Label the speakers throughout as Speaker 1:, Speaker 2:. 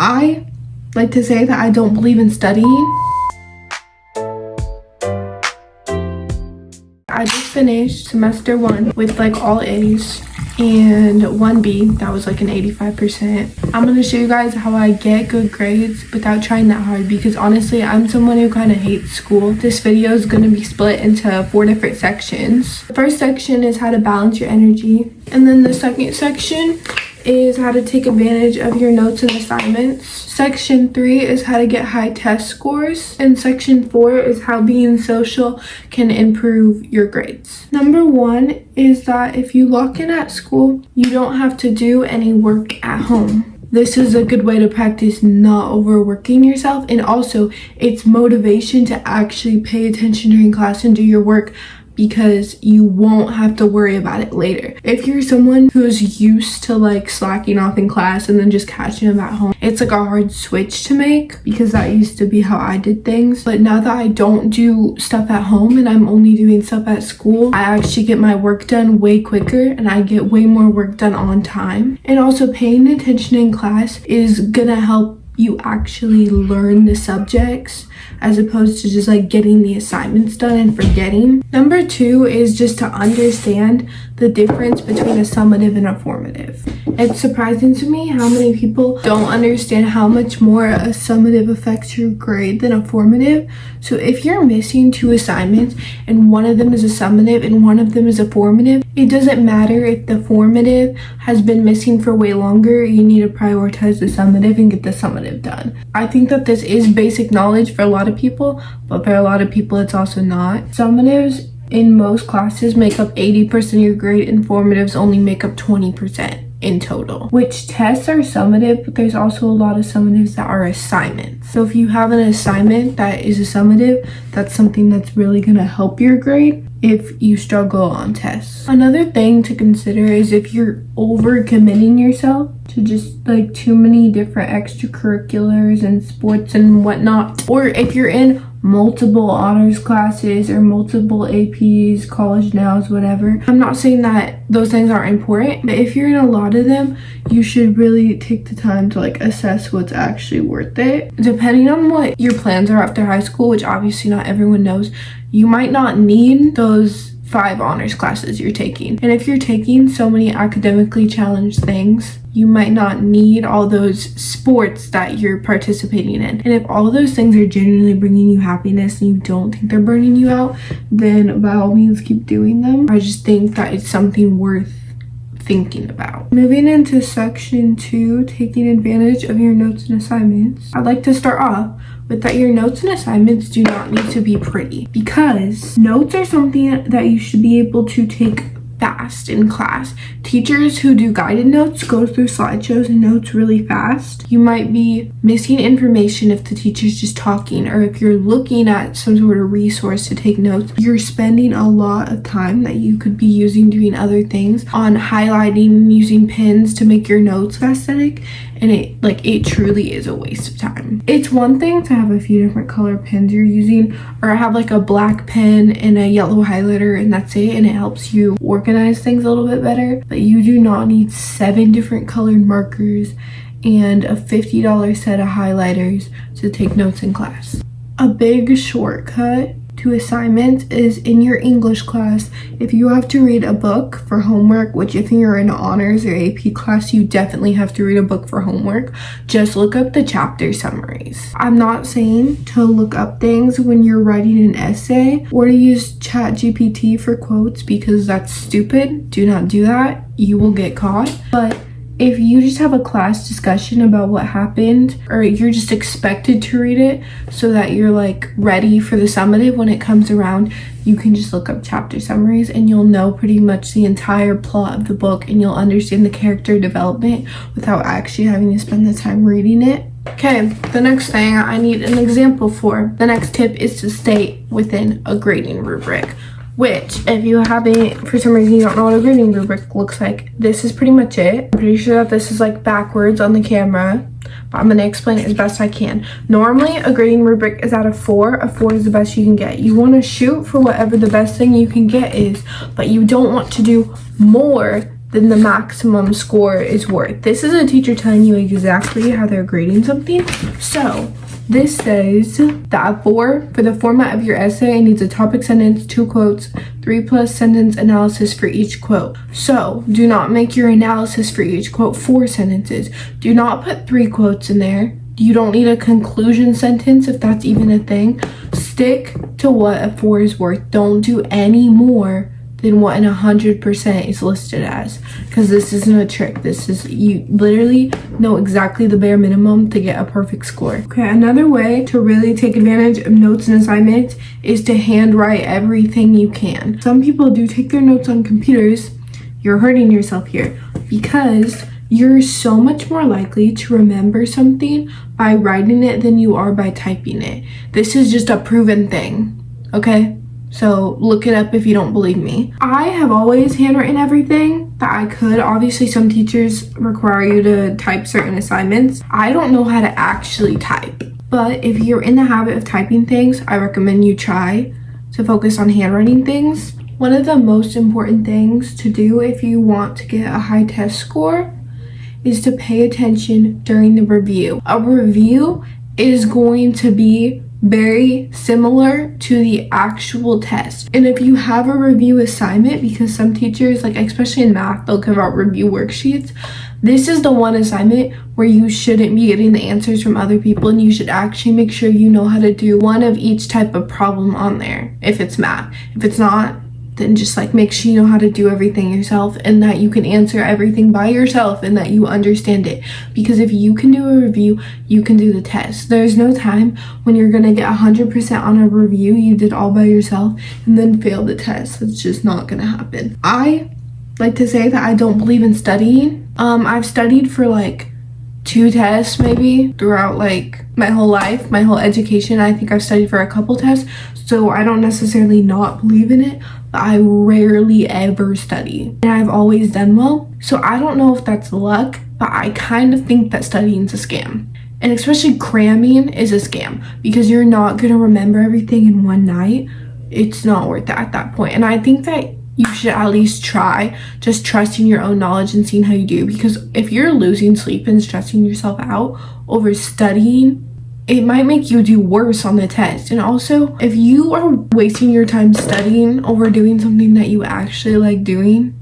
Speaker 1: I like to say that I don't believe in studying. I just finished semester 1 with like all A's and 1B that was like an 85%. I'm going to show you guys how I get good grades without trying that hard, because honestly I'm someone who kind of hates school. This video is going to be split into 4 different sections. The first section is how to balance your energy, and then the second section is how to take advantage of your notes and assignments. Section 3 is how to get high test scores, and section 4 is how being social can improve your grades. Number 1 is that if you lock in at school, you don't have to do any work at home. This is a good way to practice not overworking yourself, and also it's motivation to actually pay attention during class and do your work, because you won't have to worry about it later. If you're someone who's used to like slacking off in class and then just catching them at home, it's like a hard switch to make, because that used to be how I did things. But now that I don't do stuff at home and I'm only doing stuff at school, I actually get my work done way quicker and I get way more work done on time. And also paying attention in class is gonna help you actually learn the subjects, as opposed to just like getting the assignments done and forgetting. Number 2 is just to understand the difference between a summative and a formative. It's surprising to me how many people don't understand how much more a summative affects your grade than a formative. So if you're missing 2 assignments and one of them is a summative and one of them is a formative, it doesn't matter if the formative has been missing for way longer. You need to prioritize the summative and get the summative done. I think that this is basic knowledge for a lot of people, but for a lot of people it's also not. Summatives in most classes make up 80% of your grade, and formatives only make up 20% in total. Which tests are summative, but there's also a lot of summatives that are assignments. So if you have an assignment that is a summative, that's something that's really gonna help your grade if you struggle on tests. Another thing to consider is if you're overcommitting yourself to just like too many different extracurriculars and sports and whatnot, or if you're in multiple honors classes or multiple APs, college nows, whatever. I'm not saying that those things aren't important, but if you're in a lot of them, you should really take the time to like assess what's actually worth it. Depending on what your plans are after high school, which obviously not everyone knows, you might not need those 5 honors classes you're taking. And if you're taking so many academically challenged things, you might not need all those sports that you're participating in. And if all of those things are genuinely bringing you happiness and you don't think they're burning you out, then by all means keep doing them. I just think that it's something worth thinking about. Moving into section 2, taking advantage of your notes and assignments, I'd like to start off with that your notes and assignments do not need to be pretty, because notes are something that you should be able to take fast in class. Teachers who do guided notes go through slideshows and notes really fast. You might be missing information if the teacher's just talking, or if you're looking at some sort of resource to take notes, you're spending a lot of time that you could be using doing other things on highlighting and using pens to make your notes aesthetic, and it truly is a waste of time. It's one thing to have a few different color pens you're using, or have like a black pen and a yellow highlighter and that's it, and it helps you organize things a little bit better. But you do not need 7 different colored markers and a $50 set of highlighters to take notes in class. A big shortcut to assignments is in your English class. If you have to read a book for homework, which if you're in honors or AP class, you definitely have to read a book for homework, just look up the chapter summaries. I'm not saying to look up things when you're writing an essay or to use ChatGPT for quotes, because that's stupid. Do not do that. You will get caught. But if you just have a class discussion about what happened, or you're just expected to read it so that you're like ready for the summative when it comes around, you can just look up chapter summaries and you'll know pretty much the entire plot of the book, and you'll understand the character development without actually having to spend the time reading it. Okay, the next thing I need an example for. The next tip is to stay within a grading rubric. Which, if you haven't, for some reason you don't know what a grading rubric looks like, this is pretty much it. I'm pretty sure that this is like backwards on the camera, but I'm gonna explain it as best I can. Normally, a grading rubric is at a 4. A 4 is the best you can get. You wanna shoot for whatever the best thing you can get is, but you don't want to do more than the maximum score is worth. This is a teacher telling you exactly how they're grading something. So this says that for the format of your essay, it needs a topic sentence, 2 quotes, 3+ sentence analysis for each quote. So do not make your analysis for each quote 4 sentences. Do not put 3 quotes in there. You don't need a conclusion sentence if that's even a thing. Stick to what a 4 is worth. Don't do any more than what an 100% is listed as, because this isn't a trick. This is, you literally know exactly the bare minimum to get a perfect score. Okay, another way to really take advantage of notes and assignments is to handwrite everything you can. Some people do take their notes on computers. You're hurting yourself here, because you're so much more likely to remember something by writing it than you are by typing it. This is just a proven thing, okay? So look it up if you don't believe me. I have always handwritten everything that I could. Obviously, some teachers require you to type certain assignments. I don't know how to actually type. But if you're in the habit of typing things, I recommend you try to focus on handwriting things. One of the most important things to do if you want to get a high test score is to pay attention during the review. A review is going to be very similar to the actual test. And if you have a review assignment, because some teachers, like especially in math, they'll give out review worksheets. This is the one assignment where you shouldn't be getting the answers from other people, and you should actually make sure you know how to do one of each type of problem on there if it's math. If it's not, then just like make sure you know how to do everything yourself, and that you can answer everything by yourself, and that you understand it. Because if you can do a review, you can do the test. There's no time when you're gonna get 100% on a review you did all by yourself and then fail the test. That's just not gonna happen. I like to say that I don't believe in studying. I've studied for like 2 tests maybe throughout like my whole life, my whole education. I think I've studied for a couple tests, so I don't necessarily not believe in it, but I rarely ever study, and I've always done well. So I don't know if that's luck, but I kind of think that studying's a scam. And especially cramming is a scam, because you're not gonna remember everything in one night. It's not worth it at that point. And I think that you should at least try, just trusting your own knowledge and seeing how you do. Because if you're losing sleep and stressing yourself out over studying, it might make you do worse on the test. And also, if you are wasting your time studying over doing something that you actually like doing,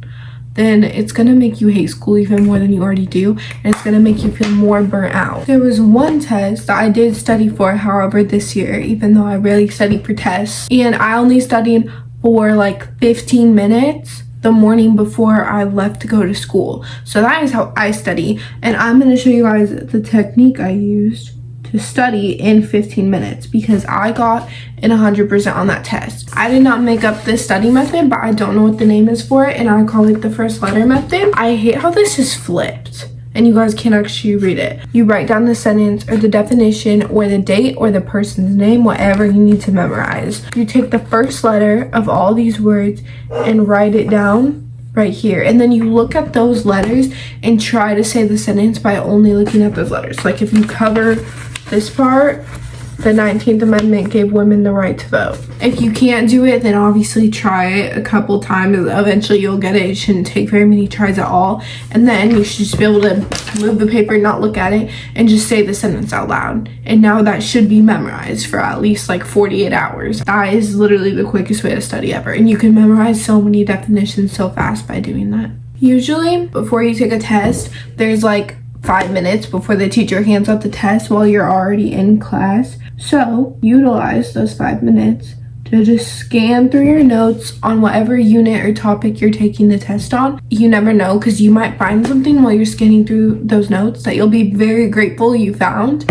Speaker 1: then it's gonna make you hate school even more than you already do, and it's gonna make you feel more burnt out. There was one test that I did study for, however, this year, even though I rarely study for tests, and I only studied for like 15 minutes the morning before I left to go to school. So that is how I study, and I'm going to show you guys the technique I used to study in 15 minutes, because I got an 100% on that test. I did not make up this study method, but I don't know what the name is for it, and I call it the first letter method. I hate how this is flipped and you guys can't actually read it. You write down the sentence or the definition or the date or the person's name, whatever you need to memorize. You take the first letter of all these words and write it down right here, and then you look at those letters and try to say the sentence by only looking at those letters. Like if you cover this part, the 19th Amendment gave women the right to vote. If you can't do it, then obviously try it a couple times. Eventually you'll get it. It shouldn't take very many tries at all. And then you should just be able to move the paper, not look at it, and just say the sentence out loud. And now that should be memorized for at least like 48 hours. That is literally the quickest way to study ever. And you can memorize so many definitions so fast by doing that. Usually, before you take a test, there's like 5 minutes before the teacher hands out the test while you're already in class. So utilize those 5 minutes to just scan through your notes on whatever unit or topic you're taking the test on. You never know, because you might find something while you're scanning through those notes that you'll be very grateful you found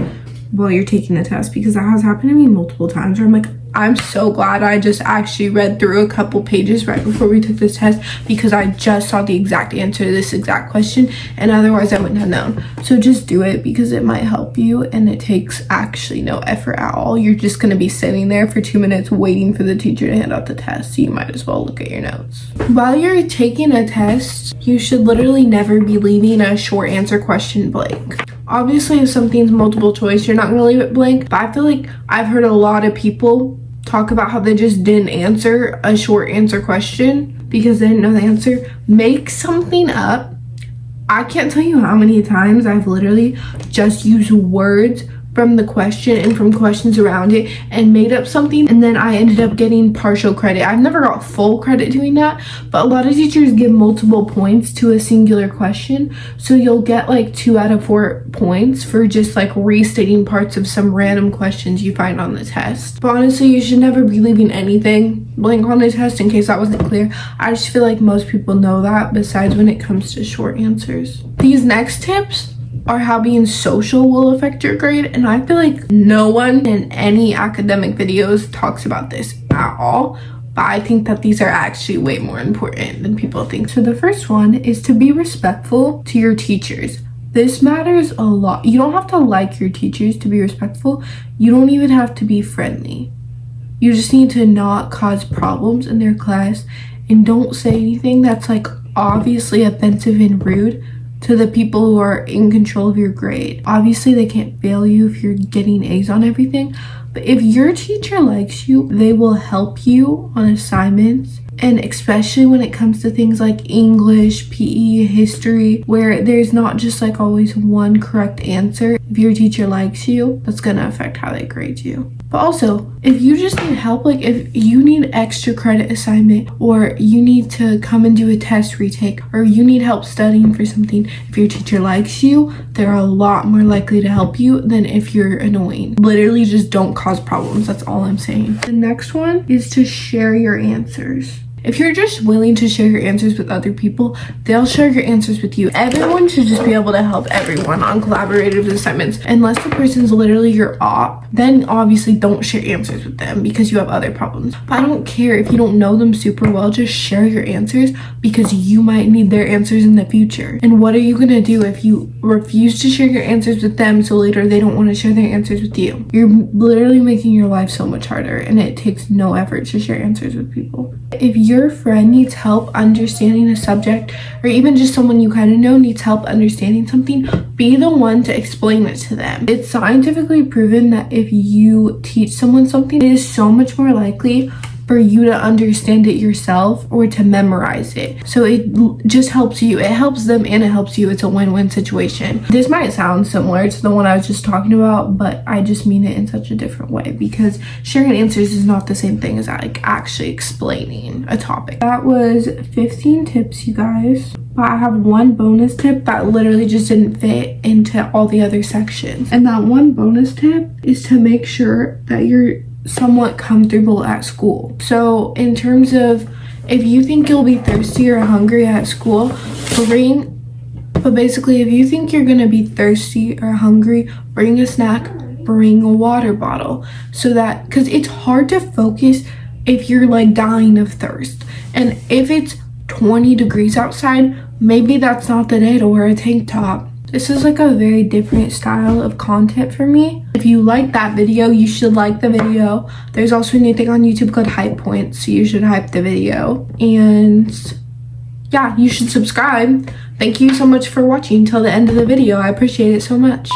Speaker 1: while you're taking the test, because that has happened to me multiple times where I'm like, I'm so glad I just actually read through a couple pages right before we took this test, because I just saw the exact answer to this exact question, and otherwise I wouldn't have known. So just do it, because it might help you, and it takes actually no effort at all. You're just going to be sitting there for 2 minutes waiting for the teacher to hand out the test, so you might as well look at your notes. While you're taking a test, you should literally never be leaving a short answer question blank. Obviously, if something's multiple choice, you're not going to leave it blank, but I feel like I've heard a lot of people talk about how they just didn't answer a short answer question because they didn't know the answer, make something up. I can't tell you how many times I've literally just used words from the question and from questions around it and made up something, and then I ended up getting partial credit. I've never got full credit doing that, but a lot of teachers give multiple points to a singular question, so you'll get like 2 out of 4 points for just like restating parts of some random questions you find on the test. But honestly, you should never be leaving anything blank on the test, in case that wasn't clear. I just feel like most people know that, besides when it comes to short answers. These next tips are how being social will affect your grade, and I feel like no one in any academic videos talks about this at all, but I think that these are actually way more important than people think. So the first one is to be respectful to your teachers. This matters a lot. You don't have to like your teachers to be respectful. You don't even have to be friendly. You just need to not cause problems in their class, and don't say anything that's like obviously offensive and rude to the people who are in control of your grade. Obviously, they can't fail you if you're getting A's on everything, but if your teacher likes you, they will help you on assignments, and especially when it comes to things like English, PE, history, where there's not just like always one correct answer. If your teacher likes you, that's gonna affect how they grade you. But also, if you just need help, like if you need extra credit assignment, or you need to come and do a test retake, or you need help studying for something, if your teacher likes you, they're a lot more likely to help you than if you're annoying. Literally just don't cause problems. That's all I'm saying. The next one is to share your answers. If you're just willing to share your answers with other people, they'll share your answers with you. Everyone should just be able to help everyone on collaborative assignments. Unless the person's literally your op, then obviously don't share answers with them because you have other problems. But I don't care if you don't know them super well, just share your answers because you might need their answers in the future. And what are you gonna do if you refuse to share your answers with them, so later they don't want to share their answers with you? You're literally making your life so much harder, and it takes no effort to share answers with people. If your friend needs help understanding a subject, or even just someone you kind of know needs help understanding something, be the one to explain it to them. It's scientifically proven that if you teach someone something, it is so much more likely for you to understand it yourself or to memorize it. So it just helps you. It helps them and it helps you. It's a win-win situation. This might sound similar to the one I was just talking about, but I just mean it in such a different way, because sharing answers is not the same thing as like actually explaining a topic. That was 15 tips, you guys. But I have one bonus tip that literally just didn't fit into all the other sections. And that one bonus tip is to make sure that you're somewhat comfortable at school. So in terms of, if you think you'll be thirsty or hungry at school, basically if you think you're gonna be thirsty or hungry, bring a snack, bring a water bottle, so that, because it's hard to focus if you're like dying of thirst. And if it's 20 degrees outside, maybe that's not the day to wear a tank top. This is like a very different style of content for me. If you like that video, you should like the video. There's also a new thing on YouTube called Hype Points, so you should hype the video. And yeah, you should subscribe. Thank you so much for watching till the end of the video. I appreciate it so much.